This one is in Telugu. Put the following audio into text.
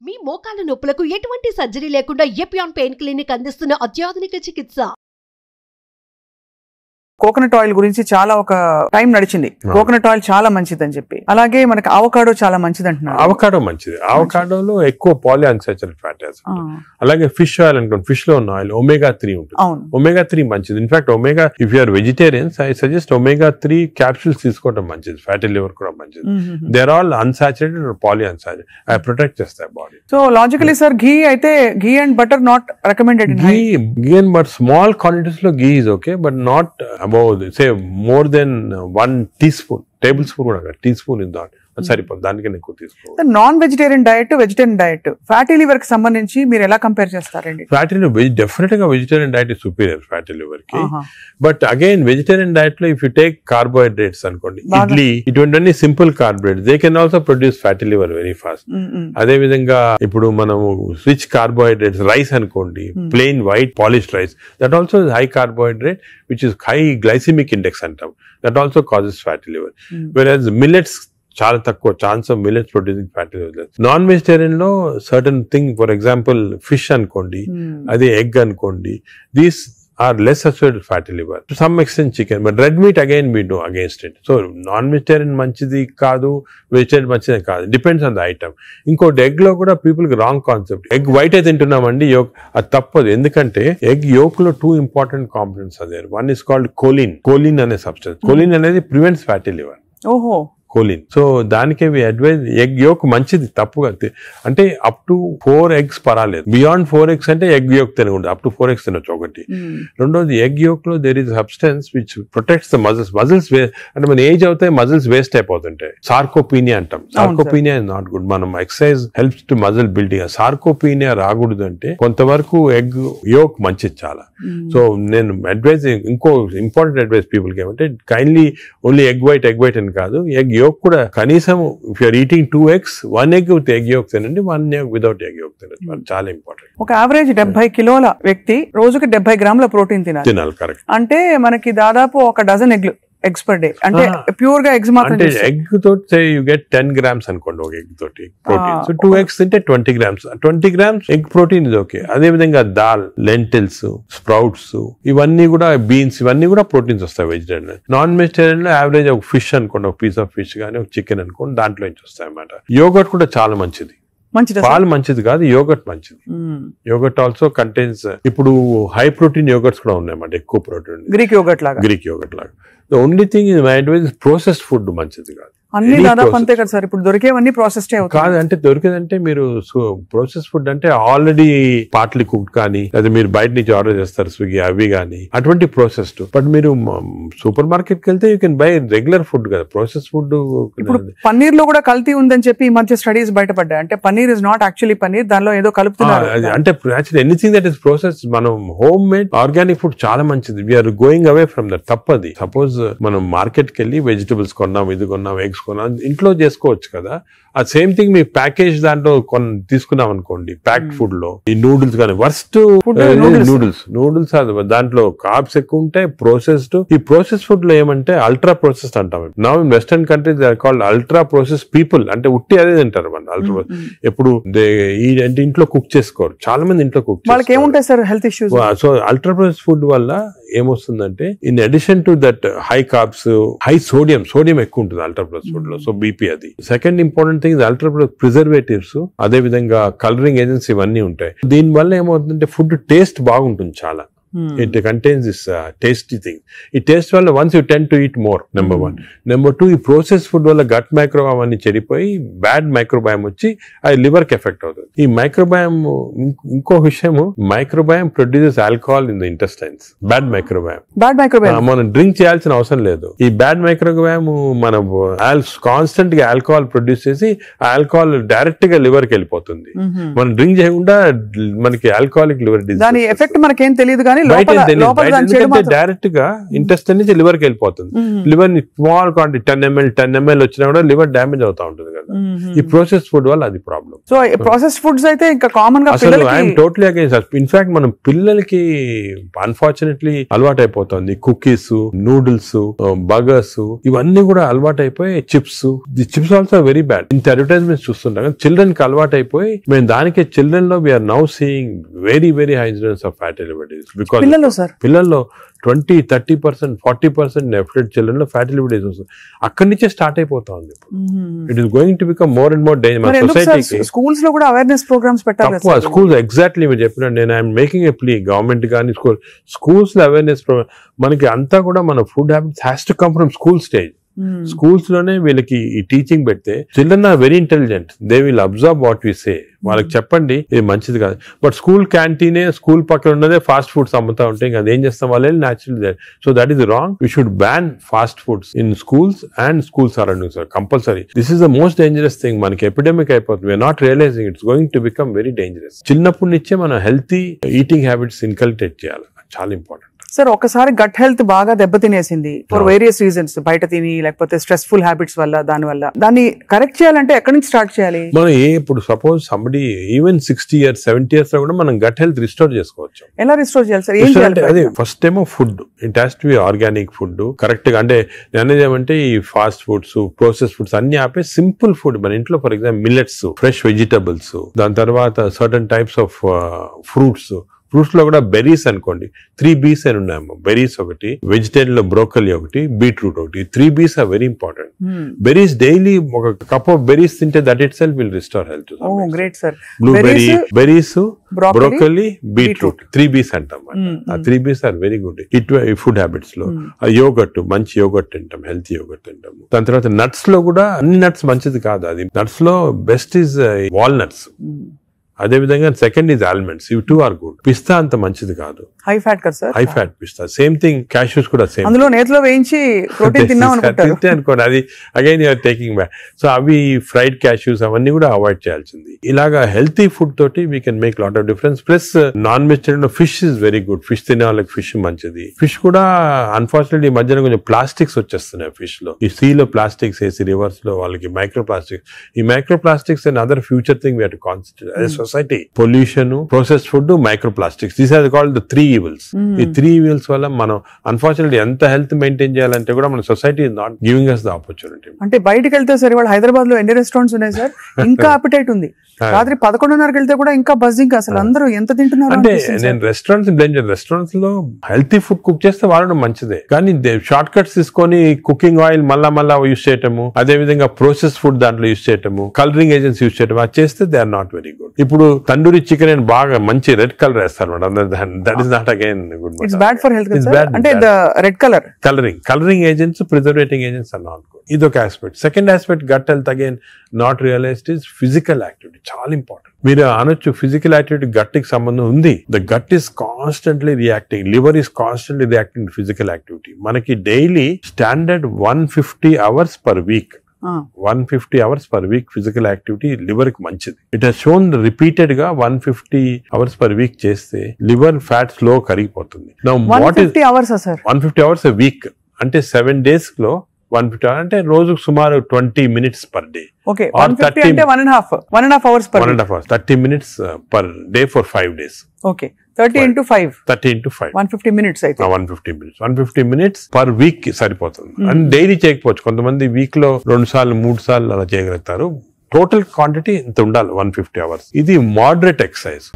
మీ మోకాళ్ళ నొప్పులకు ఎటువంటి సర్జరీ లేకుండా ఎపియాన్ పెయిన్ క్లినిక్ అందిస్తున్న అత్యాధునిక చికిత్స. కోకోనట్ ఆయిల్ గురించి చాలా ఒక టైం నడిచింది. కోకోనట్ ఆయిల్ చాలా మంచిది అని చెప్పి, అలాగే మనకి అవకాడో చాలా మంచిది అంటున్నారు. అవకాడో మంచిది. అవకాడోలో ఎక్కువ పాలిఅన్సాచురేటెడ్ ఫ్యాటీ యాసిడ్. అలాగే ఫిష్ ఆయిల్ అనుకోండి, ఫిష్ లో ఉన్న ఆయిల్ omega-3 ఉంటుంది. omega-3 మంచిది. In fact omega, if you're vegetarians, I suggest omega-3 capsules తీసుకోవడం మంచిది. ఫ్యాటీ లివర్ కూడా మంచిది. They are all unsaturated or polyunsaturated. అవి ప్రొటెక్ట్ చేస్తాయి body. So logically sir, ghee అయితే ghee and butter not recommended. Ghee and butter small quantities లో ghee is okay, but not about say more than 1 teaspoon, tablespoon కూడా teaspoon is not సరిపోదు. దానికన్నా ఎక్కువ తీసుకోవాలి. Non vegetarian diet, vegetarian diet, fatty liver కి సంబంధించి మీరు ఎలా కంపేర్ చేస్తారండి? ఫ్యాటీ లివర్ డెఫినెట్ గా vegetarian diet is superior fatty liver కి. బట్ అగైన్ వెజిటేరియన్ డయట్ లో ఇఫ్ యూ టేక్ కార్బోహైడ్రేట్స్ అనుకోండి, ఇడ్లీ, ఇటువంటి simple carbohydrates, they can also produce fatty liver very fast. అదే విధంగా ఇప్పుడు మనము రిచ్ కార్బోహైడ్రేట్స్, రైస్ అనుకోండి, plain white polished rice, that also high carbohydrate which is high glycemic index అంటాం, that also causes fatty liver. Whereas millets చాలా తక్కువ chance of millets producing fatty liver. Non vegetarian లో certain thing, for example fish అనుకోండి, అదే ఎగ్ అనుకోండి, these are less associated fatty liver. To some extent chicken, but red meat again we know against it. So non-vegetarian manchidi kaadu, vegetarian manchidi kaadu. Depends on the item. Inkoti egg lo kuda people ki wrong concept. Egg white ayi tintunnamandi, yolk adi tappadu. Endukante egg yolk lo 2 important components are there. One is called choline. Choline ane substance. Choline anedi prevents fatty liver. ఓహో, కోలిన్. సో దానికే అడ్వైజ్, ఎగ్ యోక్ మంచిది, తప్పుగా అంటే అప్ టు 4 eggs పర్వాలేదు. బియాండ్ 4 eggs అంటే ఎగ్ యోక్ తినకూడదు. అప్ టు 4 eggs తినొచ్చు ఒకటి. రెండోది, ఎగ్ యోక్ లో there is substance which protects the muscles. Muscles అంటే మన ఏజ్ అవుతాయి, మజిల్స్ వేస్ట్ అయిపోతుంటాయి. సార్కోపీనియా అంటాం. Sarcopenia is not good. మనం exercise helps to muscle building. Sarcopenia రాకూడదు అంటే కొంతవరకు ఎగ్ యోక్ మంచిది చాలా. సో నేను అడ్వైజ్, ఇంకో ఇంపార్టెంట్ అడ్వైజ్ పీపుల్ కి ఏమంటే, కైండ్లీ ఓన్లీ ఎగ్ వైట్ అని కాదు, ఎగ్ యోక్ కూడా కనీసం if you're eating 2 eggs, 1 egg with egg yolk తినండి, 1 egg వితౌట్ ఎగ్ యోక్ తినండి. చాలా ఇంపార్టెంట్. ఒక యావరేజ్ 70 కిలోల వ్యక్తి రోజుకి 70 గ్రాముల ప్రోటీన్ తినాలి. కరెక్ట్. అంటే మనకి దాదాపు 1 డజన్ eggs per day. అంటే ప్యూర్ గా ఎగ్స్ మాత్రం. అంటే ఎగ్ తోటి యు గెట్ 10 grams అనుకోండి ఒక ఎగ్ తోటి ప్రోటీన్. సో 2 eggs తింటే 20 grams. 20 grams ఎగ్ ప్రోటీన్ ఇది ఓకే. అదే విధంగా దాల్, లెంటిల్స్, స్ప్రౌట్స్, ఇవన్నీ కూడా, బీన్స్, ఇవన్నీ కూడా ప్రోటీన్స్ వస్తాయి వెజిటేరియన్. నాన్ వెజిటేరియన్ లో యావరేజ్ ఒక ఫిష్ అనుకోండి, ఒక పీస్ ఆఫ్ ఫిష్ కానీ, ఒక చికెన్ అనుకోండి, దాంట్లో నుంచి వస్తాయి అన్నమాట. యోగర్ట్ కూడా చాలా మంచిది. పాలు మంచిది కాదు, యోగర్ట్ మంచిది. యోగర్ట్ ఆల్సో కంటైన్స్, ఇప్పుడు హై ప్రోటీన్ యోగర్ట్స్ కూడా ఉన్నాయన్నమాట, ఎక్కువ ప్రోటీన్. గ్రీక్ యోగర్ట్ లాగా. The only thing is my advice is processed food మంచిది కాదు. అన్ని దాదాపు అంతే కదా సార్. ఇప్పుడు దొరికేవన్నీ ప్రాసెస్డ్ కాదు. అంటే దొరికేదంటే మీరు ప్రాసెస్ ఫుడ్ అంటే ఆల్రెడీ పార్ట్లీ కుక్డ్ కానీ, లేదా మీరు బయట నుంచి ఆర్డర్ చేస్తారు స్విగ్గీ, అవి కానీ, అటువంటి ప్రాసెస్డ్. బట్ మీరు సూపర్ మార్కెట్ కి వెళ్తే you can buy regular food కదా. Process food. ఇప్పుడు పన్నీర్ లో కూడా కల్తీ ఉందని చెప్పి ఈ మధ్య స్టడీస్ బయటపడ్డాయి. అంటే paneer is not actually paneer, దానిలో ఏదో కలుపుతున్నారు. అంటే actually anything that is process, మనం హోమ్ మేడ్ ఆర్గానిక్ ఫుడ్ చాలా మంచిది. We're going away from that. తప్పది. సపోజ్ మనం మార్కెట్ కి వెళ్ళి వెజిటబుల్స్ కొన్నాం, ఇది కొన్నాం, ఎగ్స్ కొన్నాం, ఇంట్లో చేసుకోవచ్చు కదా. ఆ సేమ్ థింగ్ మీ ప్యాకేజ్ దాంట్లో తీసుకున్నాం అనుకోండి, ప్యాక్డ్ ఫుడ్ లో ఈ నూడిల్స్ కానీ, వర్స్ట్ నూడిల్స్ దాంట్లో కార్బ్స్ ఎక్కువ ఉంటాయి, ప్రాసెస్డ్. ఈ ప్రాసెస్ ఫుడ్ లో ఏమంటే అల్ట్రా ప్రాసెస్డ్ అంటాం. Now in western countries they are called ultra process people. అంటే ఉట్టి అదే తింటారు మన అల్ట్రా. ఎప్పుడు అంటే ఇంట్లో కుక్ చేసుకోరు చాలా మంది. ఇంట్లో కుక్ వాళ్ళకి ఏముంటాయి sir health issues. So ultra process food వల్ల ఏమొస్తుందంటే, in addition to that high carbs, high sodium ఎక్కువ ఉంటుంది అల్ట్రా ప్రాసెస్ ఫుడ్ లో. సో బీపీ అది. Second important thing ultra preservatives, అదే విధంగా కలరింగ్ ఏజెంట్స్, ఇవన్నీ ఉంటాయి. దీని వల్ల ఏమవుతుందంటే ఫుడ్ టేస్ట్ బాగుంటుంది చాలా. It contains this tasty thing. ఈ టేస్ట్ వల్ల once you tend to eat more, number 1. Number 2, ఈ ప్రాసెస్ ఫుడ్ వల్ల గట్ మైక్రోబయామ్ అన్ని చెడిపోయి బ్యాడ్ మైక్రోబయామ్ వచ్చి అది లివర్ కి ఎఫెక్ట్ అవుతుంది. ఈ మైక్రోబయామ్, ఇంకో విషయము, microbiome produces alcohol in the intestines. Bad microbiome మనం డ్రింక్ చేయాల్సిన అవసరం లేదు. ఈ బ్యాడ్ మైక్రోబయామ్ మనం కాన్స్టెంట్ గా ఆల్కహాల్ ప్రొడ్యూస్ చేసి ఆల్కహాల్ డైరెక్ట్ గా లివర్ కి వెళ్ళిపోతుంది. మనం డ్రింక్ చేయకుండా మనకి ఆల్కహాలిక్ లివర్ డిసీజ్. దాని ఎఫెక్ట్ మనకేం తెలియదు కానీ కానీ డైరెక్ట్ గా ఇంటెస్టైన్ నుంచి లివర్ కి వెళ్ళిపోతుంది. లివర్ స్మాల్ క్వాంటిటీ 10 ml వచ్చినా కూడా లివర్ డ్యామేజ్ అవుతా ఉంటుంది కదా. ఈ ప్రాసెస్ ఫుడ్ వల్ల అది ప్రాబ్లం. సో ప్రాసెస్ ఫుడ్స్ అయితే ఇంకా కామన్ గా అసలు ఐఎమ్ టోటలీ అగైన్స్. ఇన్ఫాక్ట్ మనం పిల్లలకి అన్ఫార్చునేట్లీ అలవాటు అయిపోతుంది. కుకీస్, నూడిల్స్, బర్గర్స్ ఇవన్నీ కూడా అలవాటు అయిపోయి chips. The chips also very bad. ఇంత అడ్వర్టైజ్మెంట్స్ చూస్తుంటాం. చిల్డ్రన్ కి అలవాటు అయిపోయి మేము దానికి చిల్డ్రన్ లో we're now seeing very very high incidence of fatty liver disease. Because పిల్లల్లో 20-30%, 40% డెఫినెట్ చిల్డ్రన్ లో ఫ్యాటీ లివర్ డిసీజ్ వస్తుంది. అక్కడి నుంచే స్టార్ట్ అయిపోతా ఉంది. It is going to become more and more danger. సొసైటీకి స్కూల్స్ లో కూడా అవేర్నెస్ ప్రోగ్రామ్స్ పెట్టాలి. స్కూల్స్ ఎగ్జాక్ట్లీ మీరు చెప్పినట్టు నేను I'm making a plea government కానీ స్కూల్స్ లో అవేర్నెస్ ప్రోగ్రామ్. మనకి అంతా కూడా మన food habits has to come from school stage. Schools లోనే వీళ్ళకి ఈ టీచింగ్ పెడితే children are very intelligent. They will observe what we say. వాళ్ళకి చెప్పండి ఇది మంచిది కాదు. బట్ స్కూల్ క్యాంటీనే స్కూల్ పక్కన ఉన్నదే ఫాస్ట్ ఫుడ్స్ అమ్ముతా ఉంటే ఇంకా అదేం చేస్తాం వాళ్ళు natural. So that is wrong. We should ban fast foods in schools and school surroundings compulsory. This is the most dangerous thing. మనకి ఎపిడమిక్ అయిపోతుంది. We're not realizing it's going to become very dangerous. చిన్నప్పటి నుంచే మనం హెల్తీ ఈటింగ్ హ్యాబిట్స్ ఇన్కల్కేట్ చేయాలి. చాలా ఇంపార్టెంట్. సార్ ఒకసారి గట్ హెల్త్ బాగా దెబ్బతినేసింది ఫర్ వేరియస్ రీజన్స్, బయట తిని లేకపోతే స్ట్రెస్ఫుల్ హ్యాబిట్స్ వల్ల, దాన్ని కరెక్ట్ చేయాలంటే ఎక్కడి నుంచి స్టార్ట్ చేయాలి? మనం ఇప్పుడు suppose somebody even 60 years 70 years లో కూడా మనం గట్ హెల్త్ రిస్టోర్ చేసుకోవచ్చు. ఎలా రిస్టోర్ చేయాలి సార్? ఏం చేయాలి? అదే ఫస్ట్ ఏమో food. It has to be organic food correct గా. అంటే అనేది ఏమంటే ఈ ఫాస్ట్ ఫుడ్స్, ప్రాసెస్ ఫుడ్స్ అన్ని ఆపే సింపుల్ ఫుడ్ మన ఇంట్లో. For example millets, fresh vegetables, దాని తర్వాత certain types of fruits. Fruits లో కూడా బెర్రీస్ అనుకోండి, 3 B's అని ఉన్నాయమ్మా. బెర్రీస్ ఒకటి, వెజిటేరియన్ లో బ్రోకలీ ఒకటి, బీట్రూట్ ఒకటి. 3 B's are very important. Berries daily ఒక కప్ ఆఫ్ బెర్రీస్ తింటే that itself will restore health. Great sir. Blueberry, berries, broccoli, beetroot 3 B's అంటాం. ఆ 3 B's ఆర్ వెరీ గుడ్ ఈ ఫుడ్ హ్యాబిట్స్ లో. యోగట్, మంచి యోగట్ తింటాం, హెల్తీ యోగట్ తింటాం. దాని తర్వాత నట్స్ లో కూడా అన్ని నట్స్ మంచిది కాదు. అది నట్స్ లో బెస్ట్ ఈజ్ వాల్నట్స్. అదే విధంగా సెకండ్ ఇస్ ఆల్మండ్స్. ఇవి 2 ఆర్ గుడ్. పిస్తా అంత మంచిది కాదు, హై ఫ్యాట్ కదా సార్. హై ఫ్యాట్ పిస్తా. సేమ్ థింగ్ క్యాష్యూస్ కూడా సేమ్. అందులో నేతిలో వేయించి ప్రోటీన్ తిన్నాం అనుకోండి. అది again you're taking back. So అవి ఫ్రైడ్ క్యాష్యూస్ అవన్నీ కూడా అవాయిడ్ చేయాల్సింది. ఇలాగా హెల్తీ ఫుడ్ తోటి we can make lot of difference. Plus non vegetarian లో fish is very good. Fish తినే వాళ్ళకి ఫిష్ మంచిది. ఫిష్ కూడా అన్ఫార్చునేట్లీ ఈ మధ్యన కొంచెం ప్లాస్టిక్స్ వచ్చేస్తున్నాయి ఫిష్ లో. ఈ సీ లో ప్లాస్టిక్స్ వేసి రివర్స్ లో వాళ్ళకి మైక్రో ప్లాస్టిక్స్. ఈ microplastics and other future thing we have to concentrate as a society. Pollution, processed food, microplastics. These are called the 3 evils. ఈ 3 evils వల్ల మనం అన్ఫార్చునేట్లీ ఎంత హెల్త్ మెయింటైన్ చేయాలంటే కూడా మన society is not giving us the opportunity. అంటే బయటకు వెళ్తే సరే వాళ్ళు హైదరాబాద్ లో ఎన్ని రెస్టారెంట్స్ ఉన్నాయి సార్, ఇంకా అపిటైట్ ఉంది. రాత్రి 11:30కి వెళ్తే కూడా ఇంకా బజ్జింగ్. అసలు అందరూ ఎంత తింటున్నారు అంటే నేను రెస్టారెంట్స్ బ్లేమ్ చేయను. రెస్టారెంట్స్ లో హెల్తీ ఫుడ్ కుక్ చేస్తే వాడడం మంచిదే, కానీ షార్ట్ కట్స్ తీసుకొని కుకింగ్ ఆయిల్ మళ్ళా యూస్ చేయటము, అదే విధంగా ప్రాసెస్ ఫుడ్ దాంట్లో యూస్ చేయటము, కలరింగ్ ఏజెంట్స్ యూస్ చేయటం, అది చేస్తే they are not very good. ఇప్పుడు తండూరి చికెన్ అని బాగా మంచి రెడ్ కలర్ వేస్తారు madam. That is not again good. It's bad for health. అంటే red colour colouring agents, preserving agents are not good. ఇదొక aspect. Second aspect gut health again not realised is physical activity. చాలా ఇంపార్టెంట్. మీరు అనొచ్చు ఫిజికల్ యాక్టివిటీ గట్ కి సంబంధం ఉంది. The gut is constantly reacting, liver is constantly reacting to physical activity. మనకి daily standard 150 hours per week, 150 hours per week physical activity liver కి మంచిది. ఇట్ హెస్ షోన్ రిపీటెడ్ గా 150 hours పర్ వీక్ చేస్తే లివర్ ఫ్యాట్ స్లో కరిగిపోతుంది. 150 hours 150 hours a week అంటే 7 days లో 150 hours అంటే రోజుకు సుమారు 20 minutes per day. Okay, 150 అంటే 1.5 hours per 1.5 hours, 30 minutes per day for 5 days. Okay, 30 into 5. 30 into 5. 150 minutes అయితే. 150 minutes per week సరిపోతుంది. అండ్ డైలీ చేయకపోవచ్చు. కొంతమంది వీక్ లో 2 సార్లు 3 సార్లు అలా చేయగలుగుతారు. టోటల్ క్వాంటిటీ ఇంత ఉండాలి 150 hours. ఇది మోడరేట్ ఎక్సర్సైజ్.